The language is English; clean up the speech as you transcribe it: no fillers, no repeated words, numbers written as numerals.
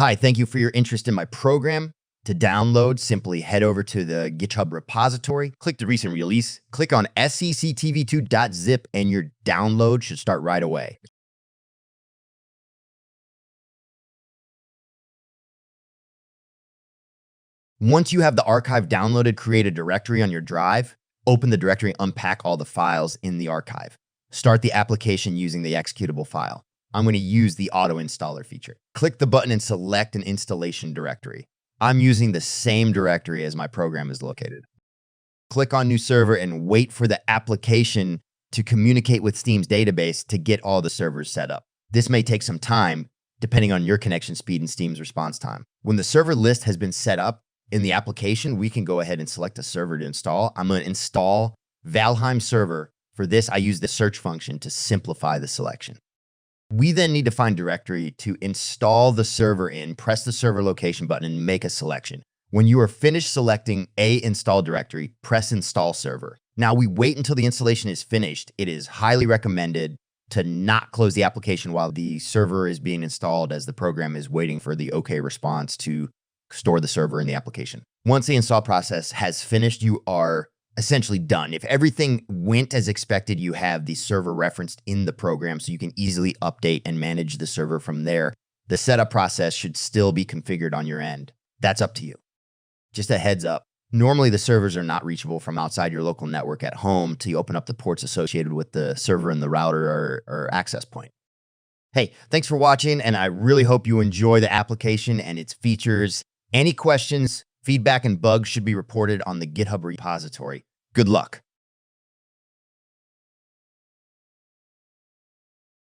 Hi, thank you for your interest in my program. To download, simply head over to the GitHub repository, click the recent release, click on scctv2.zip, and your download should start right away. Once you have the archive downloaded, create a directory on your drive, open the directory, unpack all the files in the archive. Start the application using the executable file. I'm going to use the auto installer feature. Click the button and select an installation directory. I'm using the same directory as my program is located. Click on new server and wait for the application to communicate with Steam's database to get all the servers set up. This may take some time depending on your connection speed and Steam's response time. When the server list has been set up in the application, we can go ahead and select a server to install. I'm going to install Valheim server. For this, I use the search function to simplify the selection. We then need to find directory to install the server in, press the server location button and make a selection. When you are finished selecting a install directory, press install server. Now we wait until the installation is finished. It is highly recommended to not close the application while the server is being installed, as the program is waiting for the OK response to store the server in the application. Once the install process has finished, you are essentially done. If everything went as expected, you have the server referenced in the program so you can easily update and manage the server from there. The setup process should still be configured on your end. That's up to you. Just a heads up. Normally the servers are not reachable from outside your local network at home till you open up the ports associated with the server and the router or access point. Hey, thanks for watching, and I really hope you enjoy the application and its features. Any questions, feedback, and bugs should be reported on the GitHub repository. Good luck.